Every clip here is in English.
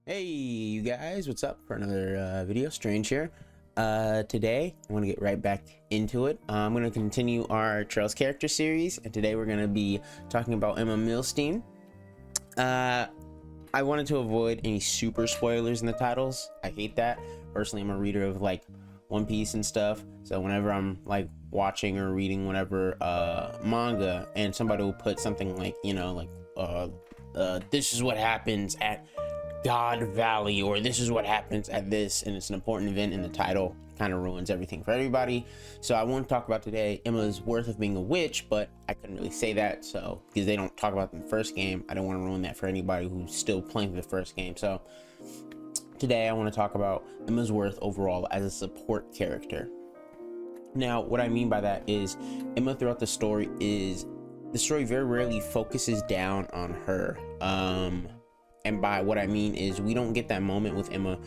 Hey you guys, what's up? For another video. Strange here. Today I want to get right back into it. I'm going to continue our Trails character series, and today we're going to be talking about Emma Milstein. I wanted to avoid any super spoilers in the titles. I hate that. Personally, I'm a reader of like One Piece and stuff, so whenever I'm like watching or reading whatever manga and somebody will put something like, you know, like this is what happens at God Valley, or this is what happens at this, and it's an important event in the title, kind of ruins everything for everybody. So I want to talk about today Emma's worth of being a witch, but I couldn't really say that, so because they don't talk about it in the first game, I don't want to ruin that for anybody who's still playing the first game. So today I want to talk about Emma's worth overall as a support character. Now what I mean by that is Emma throughout the story very rarely focuses down on her. And by what I mean is we don't get that moment with Emma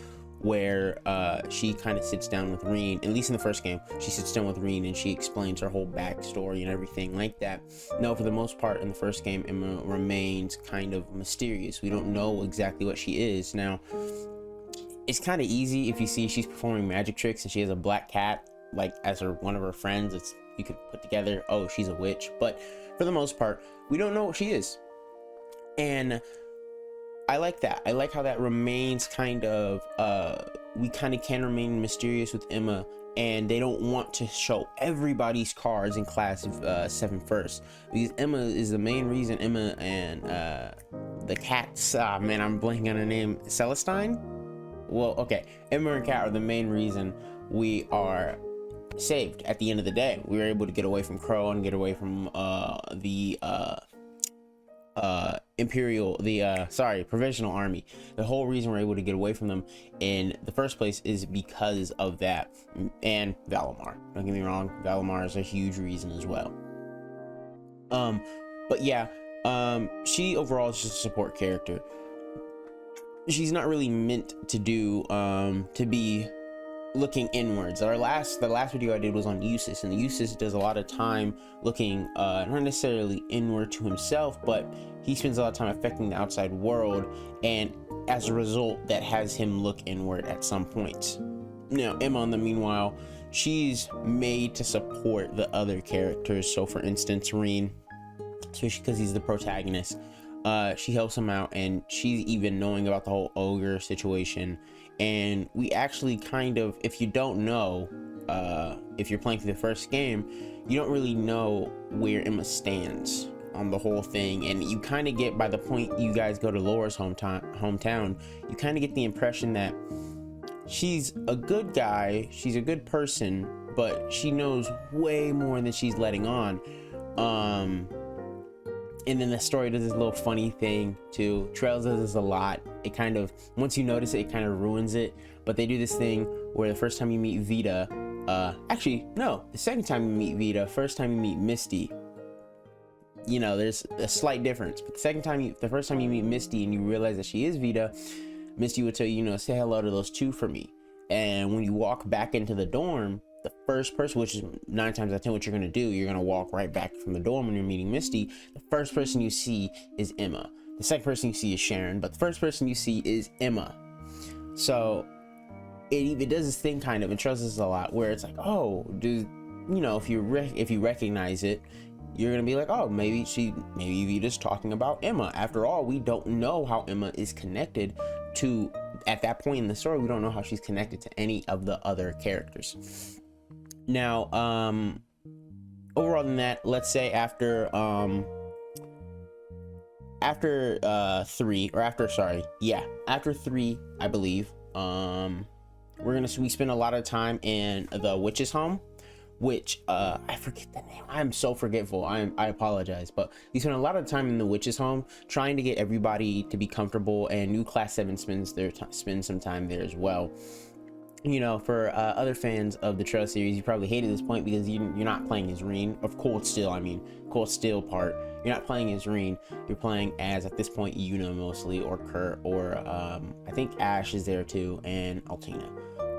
where she kind of sits down with Reen. At least in the first game, she sits down with Reen and she explains her whole backstory and everything like that. No, for the most part in the first game, Emma remains kind of mysterious. We don't know exactly what she is. Now, it's kind of easy if you see she's performing magic tricks and she has a black cat like as one of her friends. You could put together, oh, she's a witch. But for the most part, we don't know what she is. And I like that. I like how that remains kind of, we kind of can remain mysterious with Emma, and they don't want to show everybody's cards in class of 7 first, because Emma is the main reason. Emma and the cats, man, I'm blanking on her name, Celestine? Well, okay, Emma and Cat are the main reason we are saved at the end of the day. We were able to get away from Crow and get away from the provisional army. The whole reason we're able to get away from them in the first place is because of that. And Valimar, don't get me wrong, Valimar is a huge reason as well. But yeah, she overall is just a support character. She's not really meant to do to be looking inwards. The last video I did was on Eustace, and the Eustace does a lot of time looking not necessarily inward to himself, but he spends a lot of time affecting the outside world, and as a result that has him look inward at some points. Now Emma, in the meanwhile, she's made to support the other characters. So for instance, Reen, especially because he's the protagonist, she helps him out, and she's even knowing about the whole ogre situation. And we actually kind of, if you don't know, if you're playing through the first game, you don't really know where Emma stands on the whole thing. And you kind of get, by the point you guys go to Laura's hometown, you kind of get the impression that she's a good guy, she's a good person, but she knows way more than she's letting on. And then the story does this little funny thing too. Trails does this a lot. It kind of, once you notice it, it kind of ruins it. But they do this thing where the first time you meet Vita, actually no, the second time you meet Vita, first time you meet Misty, you know, there's a slight difference. But the first time you meet Misty and you realize that she is Vita, Misty would tell you, you know, say hello to those two for me. And when you walk back into the dorm, the first person, which is 9 times out of 10 what you're going to do, you're going to walk right back from the dorm when you're meeting Misty. The first person you see is Emma. The second person you see is Sharon, but the first person you see is Emma. So it does this thing kind of, and Trails this a lot, where it's like, oh, you know, if you recognize it, you're gonna be like, oh, maybe Vita's talking about Emma. After all, we don't know how Emma is connected to, at that point in the story, we don't know how she's connected to any of the other characters. Now, overall than that, let's say after 3, I believe, we spend a lot of time in the witch's home, which I forget the name. I'm so forgetful. I apologize, but we spend a lot of time in the witch's home trying to get everybody to be comfortable, and new class 7 spends some time there as well. You know, for other fans of the Trail series, you probably hated this point because you're not playing as Reen, of Cold Steel. I mean, Cold Steel part. You're not playing as Reen. You're playing as, at this point, Yuna mostly, or Kurt, or I think Ash is there too, and Altina.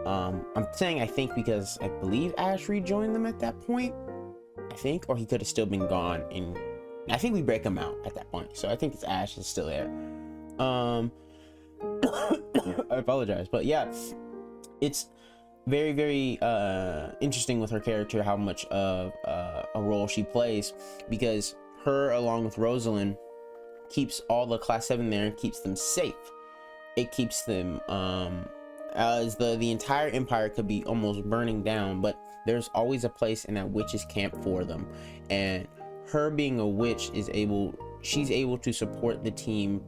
I'm saying I think because I believe Ash rejoined them at that point. I think, or he could have still been gone, and I think we break him out at that point. So I think it's Ash is still there. I apologize. But yeah, it's very, very interesting with her character, how much of a role she plays, because her, along with Rosalind, keeps all the class 7 there and keeps them safe. It keeps them as the entire empire could be almost burning down, but there's always a place in that witch's camp for them. And her being a witch she's able to support the team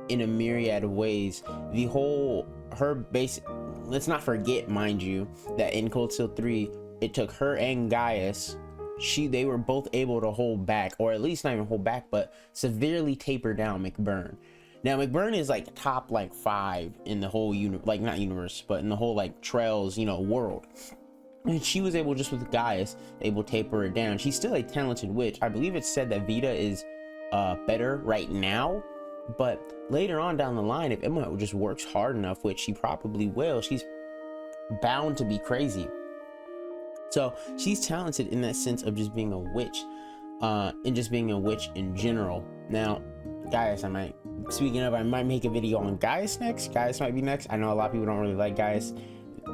in a myriad of ways. Let's not forget, mind you, that in Cold Steel 3, it took her and Gaius, they were both able to hold back, or at least not even hold back, but severely taper down McBurn. Now McBurn is like top 5 in the whole not universe, but in the whole Trails world. And she was able, just with Gaius, able to taper it down. She's still a talented witch. I believe it's said that Vita is better right now, but later on down the line, if Emma just works hard enough, which she probably will, she's bound to be crazy. So she's talented in that sense of just being a witch, and just being a witch in general. Now Gaius, I might make a video on Gaius next. Gaius might be next. I know a lot of people don't really like Gaius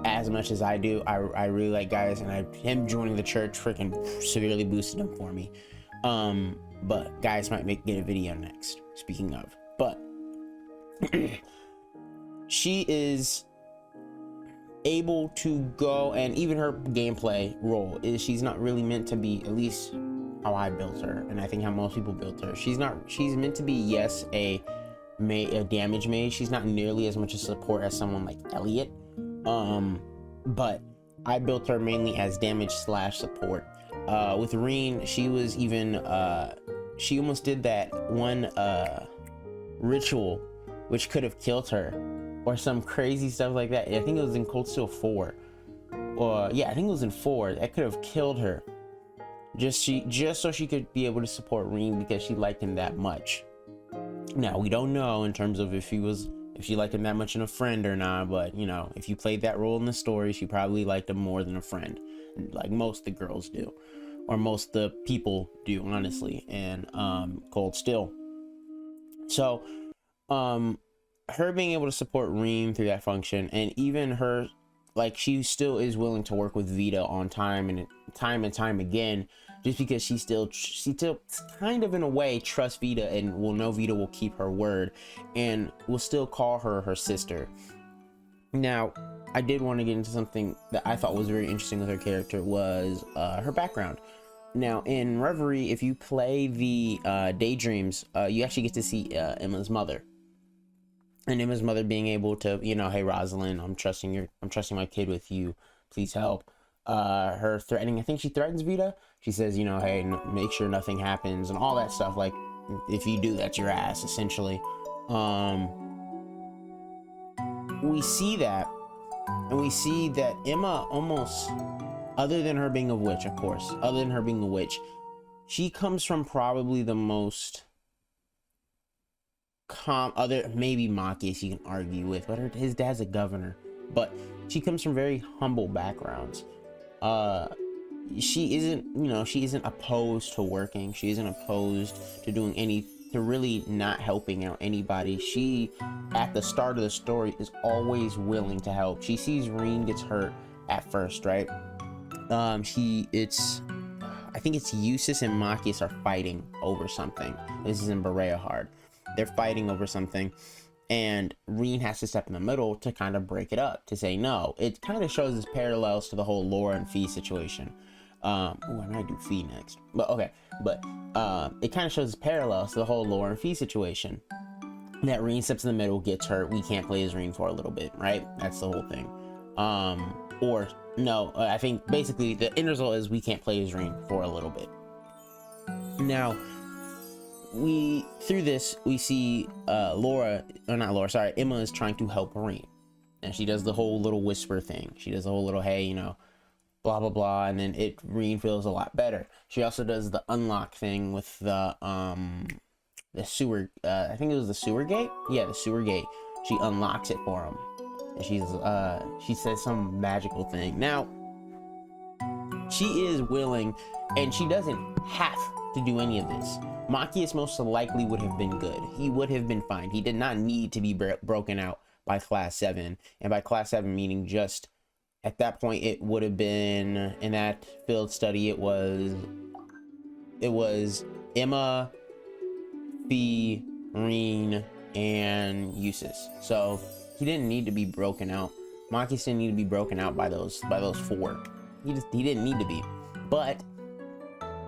as much as I do. I really like Gaius, and him joining the church freaking severely boosted him for me. But Gaius might get a video next, speaking of. But she is able to go, and even her gameplay role is she's not really meant to be, at least how I built her, and I think how most people built her. She's meant to be, yes, a damage mage. She's not nearly as much a support as someone like Elliot. But I built her mainly as damage / support. With Reen, she was even she almost did that one ritual which could have killed her, or some crazy stuff like that. I think it was in Cold Steel 4, or yeah, I think it was in 4. That could have killed her, just so she could be able to support Reen, because she liked him that much. Now we don't know in terms of if she liked him that much in a friend or not, but if you played that role in the story, she probably liked him more than a friend, like most of the girls do, or most of the people do, honestly, and Cold Steel. So her being able to support Reem through that function, and even her, she still is willing to work with Vita on time and time again, just because she still kind of in a way trusts Vita and will know Vita will keep her word and will still call her sister. Now, I did want to get into something that I thought was very interesting with her character, was her background. Now, in Reverie, if you play the Daydreams, you actually get to see Emma's mother. And Emma's mother being able to, hey Rosalind, I'm trusting my kid with you, please help. Her threatening, I think she threatens Vita. She says, hey, make sure nothing happens and all that stuff. Like, if you do, that's your ass, essentially. We see that, and we see that Emma almost, other than her being a witch, of course, she comes from probably the most maybe Machias you can argue with, but his dad's a governor, but she comes from very humble backgrounds. She isn't opposed to working. She isn't opposed to really not helping out anybody. She, at the start of the story, is always willing to help. She sees Reen gets hurt at first, right? I think it's Eustace and Machias are fighting over something. This is in Berea Hard. They're fighting over something, and Reen has to step in the middle to kind of break it up, to say no. It kind of shows its parallels to the whole Laura and Fee situation. I might do Fee next, but okay. But it kind of shows its parallels to the whole Laura and Fee situation. That Reen steps in the middle, gets hurt. We can't play as Reen for a little bit, right? That's the whole thing. Or no, I think basically the end result is we can't play as Reen for a little bit. Now, through this we see Emma is trying to help Reen, and she does the whole little whisper thing. She does the whole little, hey, blah blah blah, and then Reen feels a lot better. She also does the unlock thing with the sewer, I think it was the sewer gate. Yeah, the sewer gate. She unlocks it for him, and she says some magical thing. Now, she is willing, and she doesn't have to do any of this. Machias most likely would have been good. He would have been fine. He did not need to be broken out by class 7. And by class 7 meaning just at that point it would have been, in that field study, it was Emma, Fee, Reen, and Eustace. So he didn't need to be broken out. Marcus didn't need to be broken out by those 4. He didn't need to be. But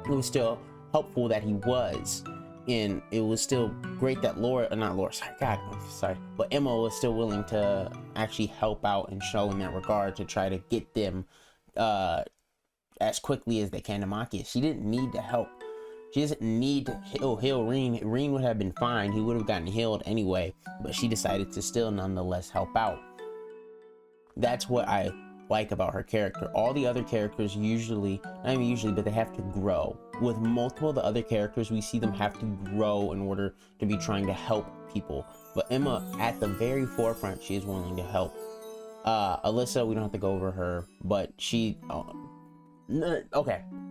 it was still helpful that he was. And it was still great that but Emma was still willing to actually help out and show in that regard to try to get them as quickly as they can to Marcus. She didn't need to help. She doesn't need to heal Reen. Reen would have been fine. He would have gotten healed anyway, but she decided to still nonetheless help out. That's what I like about her character. All the other characters usually, not even usually, but they have to grow. With multiple of the other characters, we see them have to grow in order to be trying to help people. But Emma, at the very forefront, she is willing to help. Alyssa, we don't have to go over her, but she,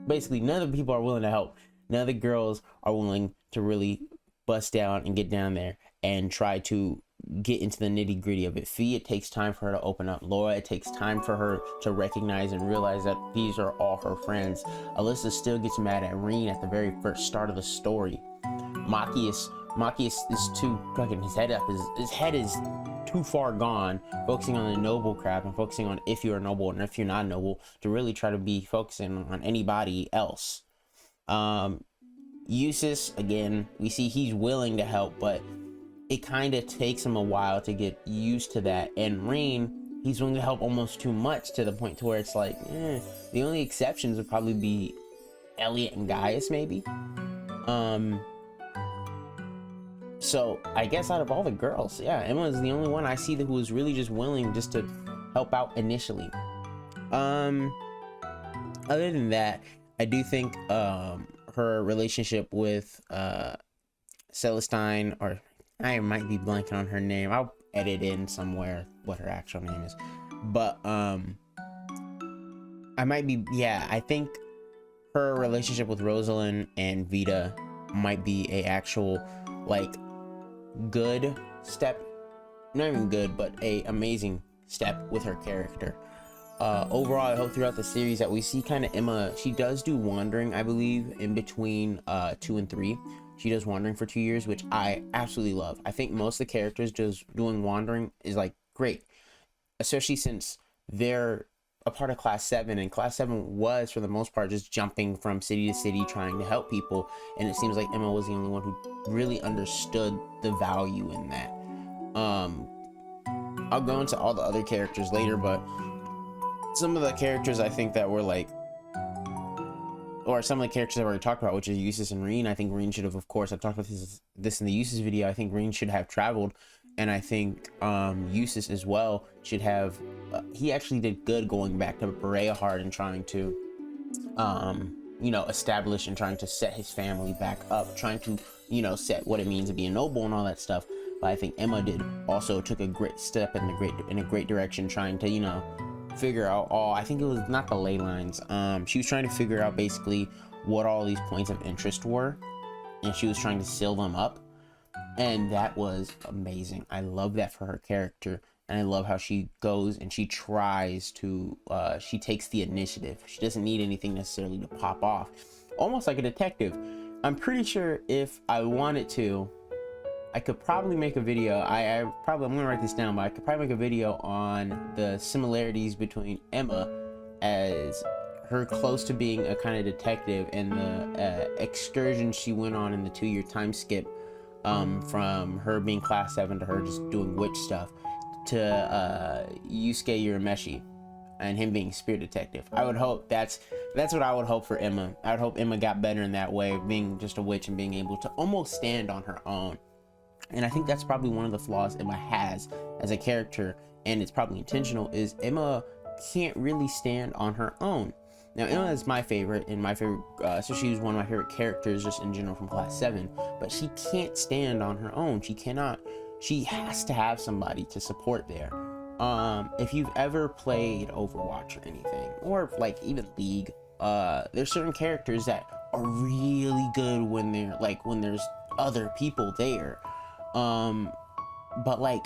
basically none of the people are willing to help. None of the girls are willing to really bust down and get down there and try to get into the nitty gritty of it. Fee, it takes time for her to open up. Laura, it takes time for her to recognize and realize that these are all her friends. Alyssa still gets mad at Reen at the very first start of the story. Machias is too fucking, his head is too far gone, focusing on the noble crap and focusing on if you're noble and if you're not noble, to really try to be focusing on anybody else. Eustace, again, we see he's willing to help, but it kind of takes him a while to get used to that. And Reen, he's willing to help almost too much, to the point to where it's like, the only exceptions would probably be Elliot and Gaius, maybe. So I guess out of all the girls, yeah, Emma is the only one I see who was really just willing just to help out initially. Other than that, I do think her relationship with Celestine, or I might be blanking on her name. I'll edit in somewhere what her actual name is. But I think her relationship with Rosalind and Vita might be a actual, like, good step. Not even good, but a amazing step with her character. Overall, I hope throughout the series that we see kind of Emma, she does do wandering, I believe, in between 2 and 3. She does wandering for 2 years, which I absolutely love. I think most of the characters just doing wandering is like great, especially since they're a part of class 7, and class 7 was for the most part just jumping from city to city trying to help people, and it seems like Emma was the only one who really understood the value in that. I'll go into all the other characters later, but some of the characters I think that were like, or some of the characters I've already talked about, which is Eustace and Reen. I think Reen should have, of course, I've talked about this in the Eustace video. I think Reen should have traveled, and I think Eustace as well should have. He actually did good going back to Berea Hard and trying to, establish and trying to set his family back up, trying to, set what it means to be a noble and all that stuff. But I think Emma took a great step in a great direction, trying to, figure out I think it was not the ley lines. She was trying to figure out basically what all these points of interest were, and she was trying to seal them up, and that was amazing. I love that for her character, and I love how she goes and she tries to she takes the initiative. She doesn't need anything necessarily to pop off, almost like a detective. I'm pretty sure if I wanted to, I could probably make a video. I'm gonna write this down, but I could probably make a video on the similarities between Emma as her close to being a kind of detective and the excursion she went on in the 2-year time skip, from her being class 7 to her just doing witch stuff, to Yusuke Urameshi and him being spirit detective. I would hope that's what I would hope for Emma. I would hope Emma got better in that way, of being just a witch and being able to almost stand on her own. And I think that's probably one of the flaws Emma has as a character, and it's probably intentional, is Emma can't really stand on her own. Now, Emma is my favorite, so she was one of my favorite characters just in general from class 7, but she can't stand on her own. She has to have somebody to support there. If you've ever played Overwatch or anything, or like even League, there's certain characters that are really good when there's other people there. But like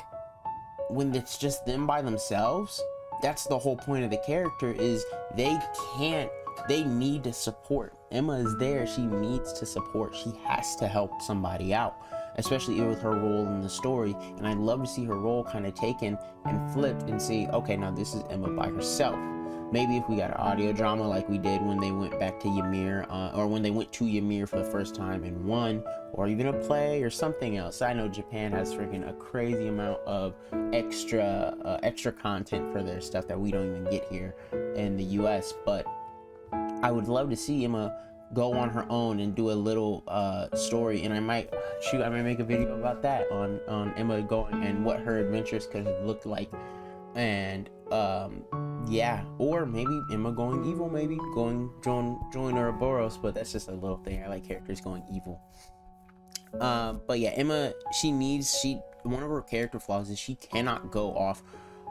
when it's just them by themselves, that's the whole point of the character, is they need to support. Emma is there, she needs to support, she has to help somebody out, especially with her role in the story. And I'd love to see her role kind of taken and flipped and see, okay, now this is Emma by herself. Maybe if we got an audio drama like we did when they went back to Ymir, or when they went to Ymir for the first time and won, or even a play or something else. I know Japan has freaking a crazy amount of extra content for their stuff that we don't even get here in the US, but I would love to see Emma go on her own and do a little story, and I might make a video about that on Emma going and what her adventures could have looked like. And yeah, or maybe Emma going evil, maybe join Ouroboros, but that's just a little thing. I like characters going evil. But yeah, Emma, one of her character flaws is she cannot go off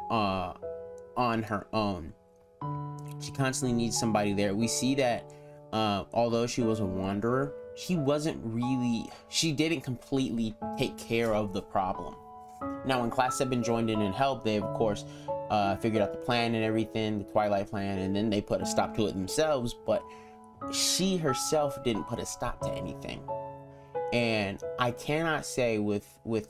on her own. She constantly needs somebody there. We see that although she was a wanderer, she didn't completely take care of the problem. Now, when Class 7 joined in and helped, they of course figured out the plan and everything, the Twilight plan, and then they put a stop to it themselves, but she herself didn't put a stop to anything. And I cannot say with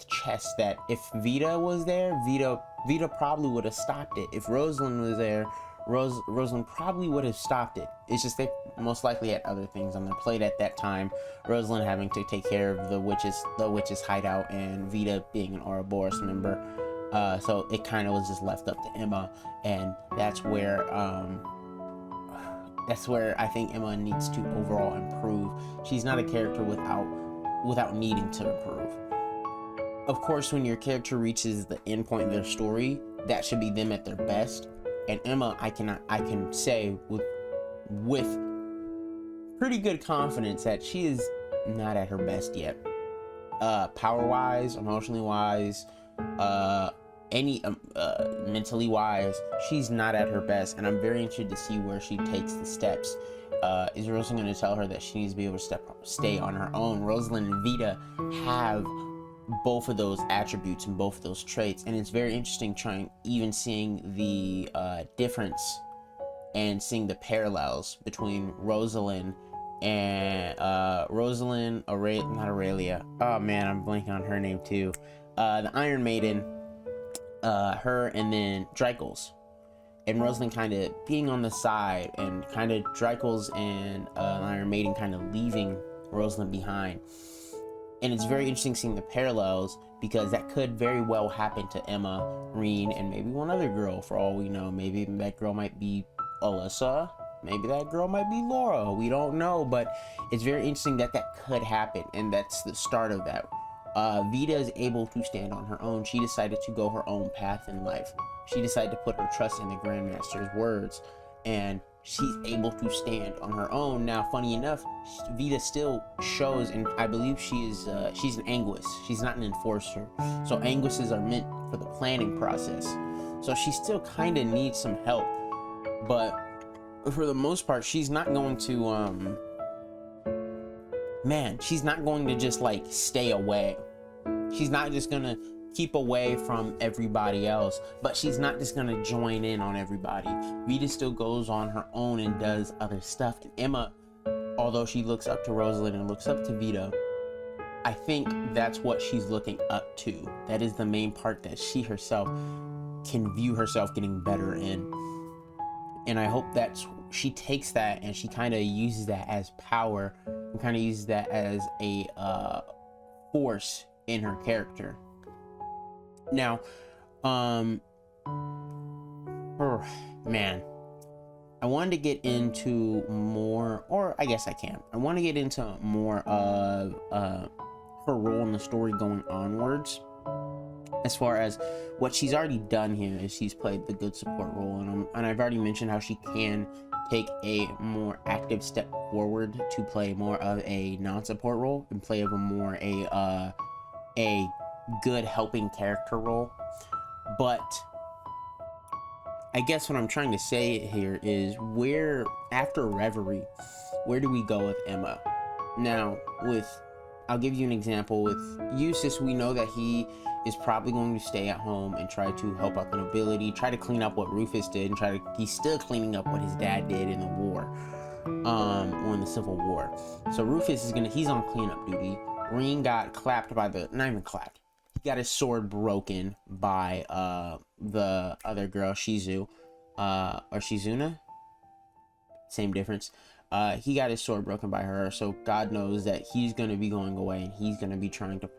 chess that if Vita was there, Vita probably would have stopped it. If Rosalind was there, Rosalind probably would have stopped it. It's just they most likely had other things on their plate at that time. Rosalind having to take care of the witches hideout, and Vita being an Ouroboros member. So it kind of was just left up to Emma, and that's where I think Emma needs to overall improve. She's not a character without needing to improve. Of course, when your character reaches the end point of their story, that should be them at their best. And Emma, I can say with pretty good confidence that she is not at her best yet. Power-wise, emotionally wise, mentally wise, she's not at her best, and I'm very interested to see where she takes the steps. Is Rosalind going to tell her that she needs to be able to stay on her own? Rosalind and Vita have both of those attributes and both of those traits, and it's very interesting seeing the difference and seeing the parallels between Rosalind and not Aurelia. Oh man, I'm blanking on her name too. The Iron Maiden, her, and then Dreikel's, and Rosalind kind of being on the side, and kind of Dreikel's and Iron Maiden kind of leaving Rosalind behind. And it's very interesting seeing the parallels, because that could very well happen to Emma, Reen, and maybe one other girl, for all we know. Maybe that girl might be Alyssa. Maybe that girl might be Laura. We don't know, but it's very interesting that could happen, and that's the start of that. Vita is able to stand on her own. She decided to go her own path in life. She decided to put her trust in the Grandmaster's words, and she's able to stand on her own. Now, funny enough, Vita still shows, and I believe she's an Anguis. She's not an enforcer. So Anguises are meant for the planning process. So she still kind of needs some help. But for the most part, she's not going to, she's not going to just like stay away. She's not just going to keep away from everybody else, but she's not just gonna join in on everybody. Vita still goes on her own and does other stuff. And Emma, although she looks up to Rosalind and looks up to Vita, I think that's what she's looking up to. That is the main part that she herself can view herself getting better in. And I hope that she takes that and she kind of uses that as power, and kind of uses that as a force in her character. Now, I wanted to get into more, or I guess I can. I want to get into more of her role in the story going onwards. As far as what she's already done here, is she's played the good support role, and I've already mentioned how she can take a more active step forward to play more of a non-support role and play a good helping character role. But I guess what I'm trying to say here is, where after Reverie, where do we go with Emma? Now, I'll give you an example. With Eustace, we know that he is probably going to stay at home and try to help out the nobility, try to clean up what Rufus did, and he's still cleaning up what his dad did in the war, or in the Civil War. So Rufus he's on cleanup duty. Reen got clapped by not even clapped. He got his sword broken by the other girl, Shizu, or Shizuna. Same difference. He got his sword broken by her, so God knows that he's going to be going away, and he's going to be trying to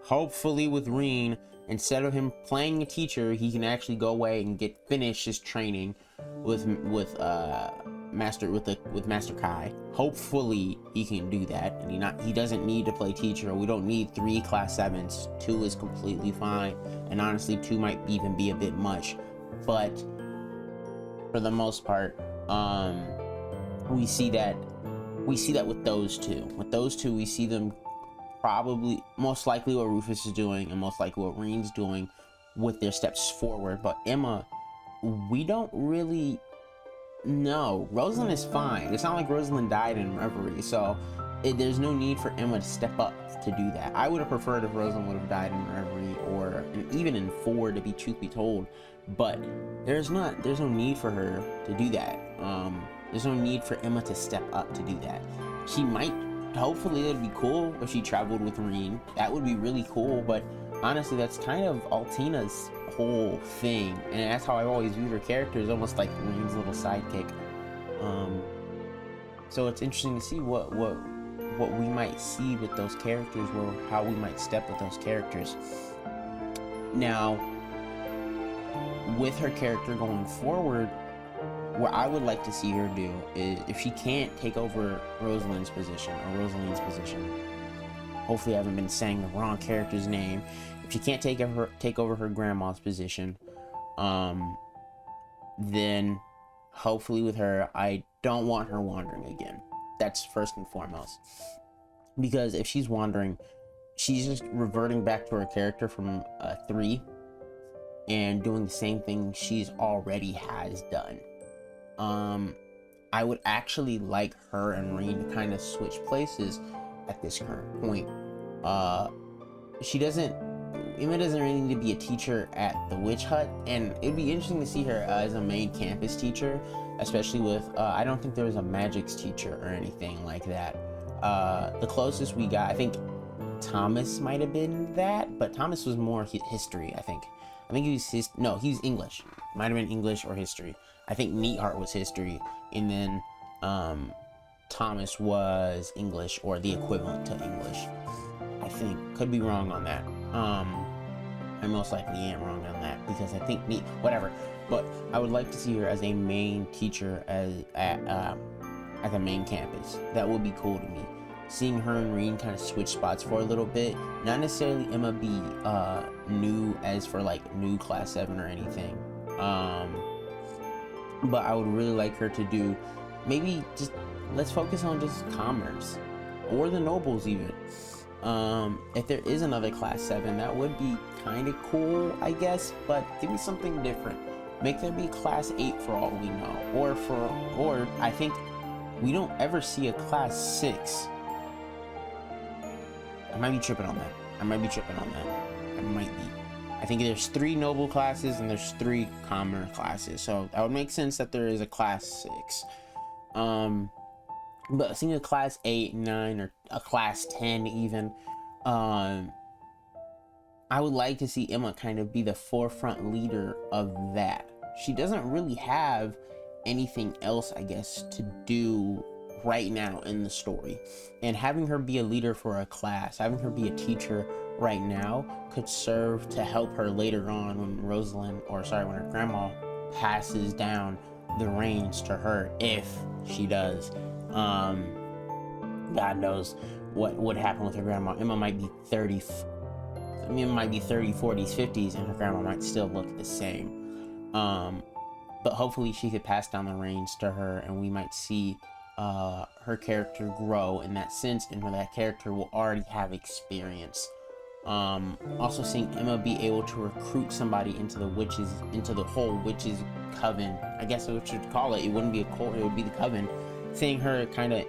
hopefully with Reen, instead of him playing a teacher, he can actually go away and finish his training with Master Kai. Hopefully he can do that, and he doesn't need to play teacher. We don't need 3 class 7s. 2 is completely fine, and honestly 2 might even be a bit much, but for the most part, we see that with those two. We see them probably, most likely what Rufus is doing, and most likely what Reen's doing with their steps forward. But Emma, we don't really know. Rosalind is fine. It's not like Rosalind died in Reverie, so there's no need for Emma to step up to do that. I would have preferred if Rosalind would have died in Reverie, or even in 4, to be truth be told. But there's no need for her to do that. There's no need for Emma to step up to do that. She might, hopefully it'd be cool if she traveled with Reen. That would be really cool, but honestly, that's kind of Altina's whole thing, and that's how I've always viewed her character, is almost like Reen's little sidekick. So it's interesting to see what we might see with those characters, or how we might step with those characters. Now, with her character going forward, what I would like to see her do is, if she can't take over Rosalind's position, hopefully I haven't been saying the wrong character's name. If she can't take over her grandma's position, then hopefully with her, I don't want her wandering again. That's first and foremost. Because if she's wandering, she's just reverting back to her character from 3 and doing the same thing she's already has done. I would actually like her and Reen to kind of switch places at this current point. Emma doesn't really need to be a teacher at the Witch Hut, and it'd be interesting to see her as a main campus teacher, especially with, I don't think there was a magics teacher or anything like that. The closest we got, I think Thomas might have been that, but Thomas was more history, I think he was he's English. Might have been English or history. I think Neatheart was history, and then Thomas was English, or the equivalent to English. I think, could be wrong on that. I most likely am wrong on that, because I think whatever. But I would like to see her as a main teacher at the main campus. That would be cool to me. Seeing her and Reen kind of switch spots for a little bit. Not necessarily Emma be new as for like new class 7 or anything. But I would really like her to do, maybe just, let's focus on just commerce, or the nobles even. If there is another class 7, that would be kind of cool, I guess, but give me something different. Make there be class 8 for all we know, or I think we don't ever see a class 6. I might be tripping on that. I might be. I think there's 3 noble classes and there's 3 commoner classes, so that would make sense that there is a class 6. But seeing a class 8, 9, or a class 10 even, I would like to see Emma kind of be the forefront leader of that. She doesn't really have anything else, I guess, to do right now in the story, and having her be a leader for a class, having her be a teacher right now, could serve to help her later on when when her grandma passes down the reins to her, if she does. God knows what would happen with her grandma. Emma might be 30, 40s, 50s, and her grandma might still look the same. But hopefully she could pass down the reins to her, and we might see her character grow in that sense, and where that character will already have experience. Also seeing Emma be able to recruit somebody into the whole witches coven, I guess what you would call it. It wouldn't be a cult, it would be the coven. Seeing her kind of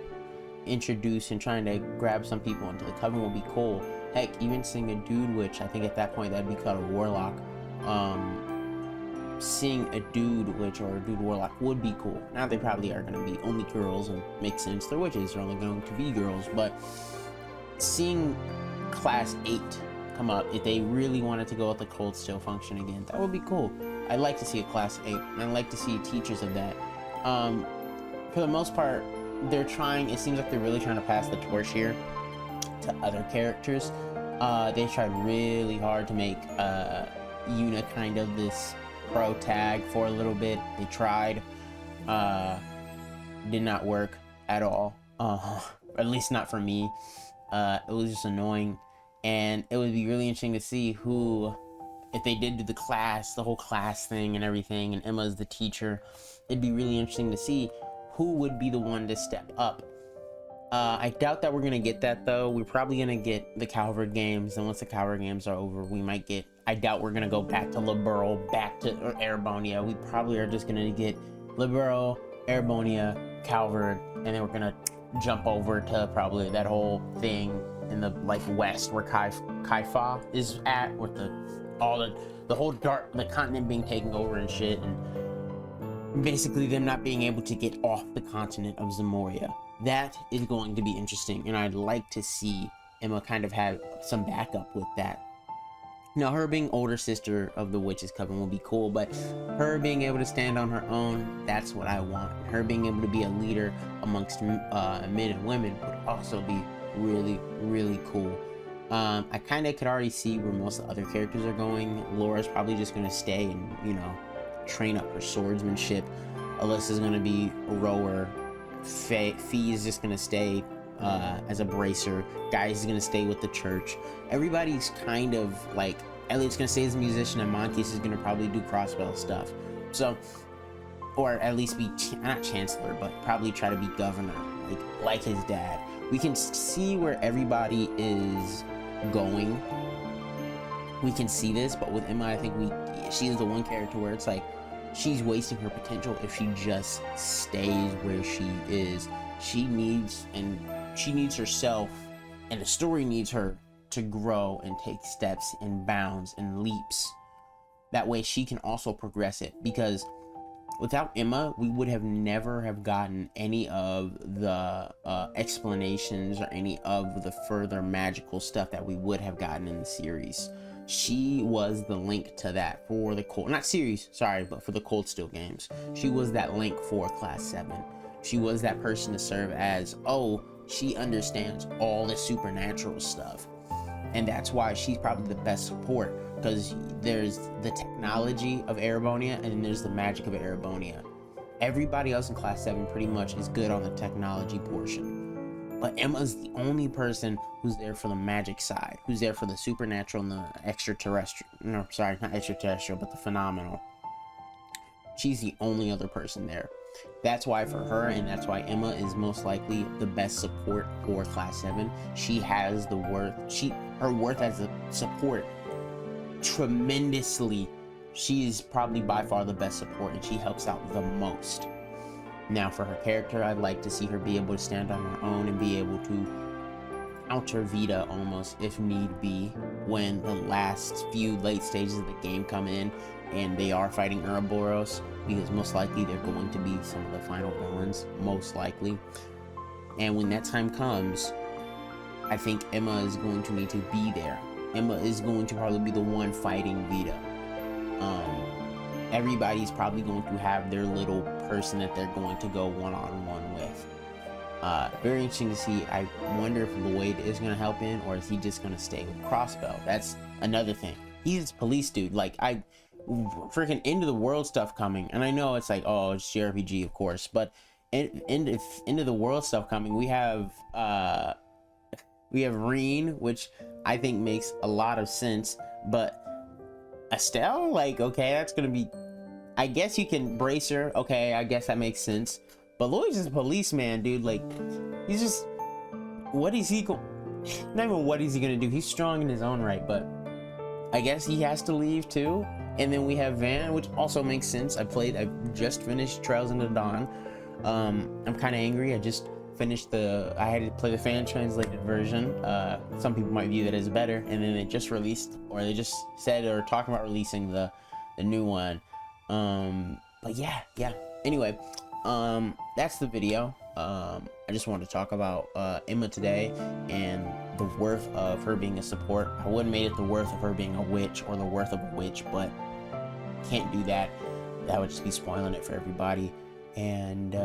introduce and trying to grab some people into the coven will be cool. Heck, even seeing a dude witch, I think at that point that'd be called a warlock. Seeing a dude witch or a dude warlock would be cool. Now they probably are going to be only girls, and makes sense. They're witches, they're only going to be girls. But seeing class 8 come up, if they really wanted to go with the cold still function again, that would be cool. I'd like to see a class 8, and I'd like to see teachers of that. For the most part, they're trying, it seems like they're really trying to pass the torch here to other characters. They tried really hard to make Yuna kind of this pro tag for a little bit. They tried, did not work at all, at least not for me. It was just annoying, and it would be really interesting to see who, if they did do the class, the whole class thing and everything, and Emma's the teacher, it'd be really interesting to see who would be the one to step up. I doubt that we're gonna get that though. We're probably gonna get the Calvert games, and once the Calvert games are over, we might get, I doubt we're gonna go back to Libero, back to Erebonia. We probably are just gonna get Libero, Erebonia, Calvert, and then we're gonna jump over to probably that whole thing in the like west where Kaifa is at, with the whole the continent being taken over and shit, and basically them not being able to get off the continent of Zamoria. That is going to be interesting, and I'd like to see Emma kind of have some backup with that. Now, her being older sister of the Witch's Coven will be cool, but her being able to stand on her own, that's what I want. Her being able to be a leader amongst men and women would also be really, really cool. I kind of could already see where most of the other characters are going. Laura's probably just going to stay and, you know, train up her swordsmanship. Alyssa's going to be a rower. Fee is just going to stay as a bracer. Guys is going to stay with the church. Everybody's kind of like, Elliot's going to stay as a musician, and Montes is going to probably do crossbow stuff. So, or at least be, not chancellor, but probably try to be governor, like his dad. We can see where everybody is going. We can see this, but with Emma, I think she is the one character where it's like, she's wasting her potential if she just stays where she is. She needs herself, and the story needs her to grow and take steps and bounds and leaps. That way she can also progress it, because without Emma, we would have never have gotten any of the explanations or any of the further magical stuff that we would have gotten in the series. She was the link to that for the Cold, not series, sorry, but for the Cold Steel games. She was that link for Class 7. She was that person to serve as, oh, she understands all the supernatural stuff. And that's why she's probably the best support, because there's the technology of Erebonia and then there's the magic of Erebonia. Everybody else in Class 7 pretty much is good on the technology portion. But Emma's the only person who's there for the magic side, who's there for the supernatural and the extraterrestrial. No, sorry, not extraterrestrial, but the phenomenal. She's the only other person there. That's why for her, and that's why Emma is most likely the best support for Class 7. She has the worth. Her worth as a support tremendously. She is probably by far the best support, and she helps out the most. Now, for her character, I'd like to see her be able to stand on her own and be able to counter Vita almost, if need be, when the last few late stages of the game come in and they are fighting Ouroboros, because most likely they're going to be some of the final villains, most likely. And when that time comes, I think Emma is going to need to be there. Emma is going to probably be the one fighting Vita. Everybody's probably going to have their little person that they're going to go one-on-one with. Very interesting to see. I wonder if Lloyd is going to help in, or is he just going to stay with Crossbow? That's another thing. He's a police dude. Like, freaking End of the World stuff coming, and I know it's like, oh, it's JRPG, of course, but end of the world stuff coming. We have Reen, which I think makes a lot of sense, but Estelle, like, okay, that's gonna be, I guess you can brace her, okay, I guess that makes sense, but Lloyd's just a policeman, dude. Like, he's just, what is he not even what is he gonna do? He's strong in his own right, but I guess he has to leave too. And then we have Van, which also makes sense. I've just finished Trails into Dawn. I'm kind of angry. I just finished I had to play the fan translated version. Some people might view that as better, and then it just released, or they just said or talking about releasing the new one. But yeah. Anyway, that's the video. I just wanted to talk about Emma today and the worth of her being a support. I wouldn't made it the worth of her being a witch or the worth of a witch, but can't do that. That would just be spoiling it for everybody. And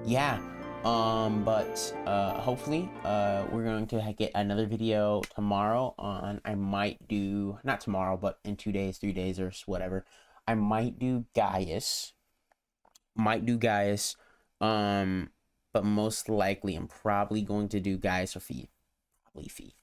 yeah. But hopefully we're going to get another video tomorrow on, I might do, not tomorrow, but in 2 days, 3 days, or whatever. I might do Gaius. But most likely I'm probably going to do Gaius or Fee. Probably Fee.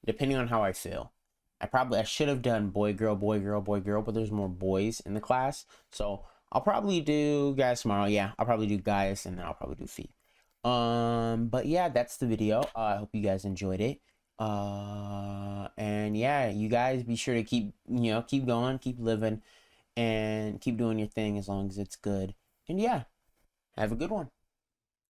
Depending on how I feel. I should have done boy, girl, but there's more boys in the class. So I'll probably do Gaius tomorrow. Yeah, I'll probably do Gaius, and then I'll probably do Fee. But yeah, that's the video. I hope you guys enjoyed it. And yeah, you guys be sure to keep going, keep living, and keep doing your thing as long as it's good. And yeah, have a good one.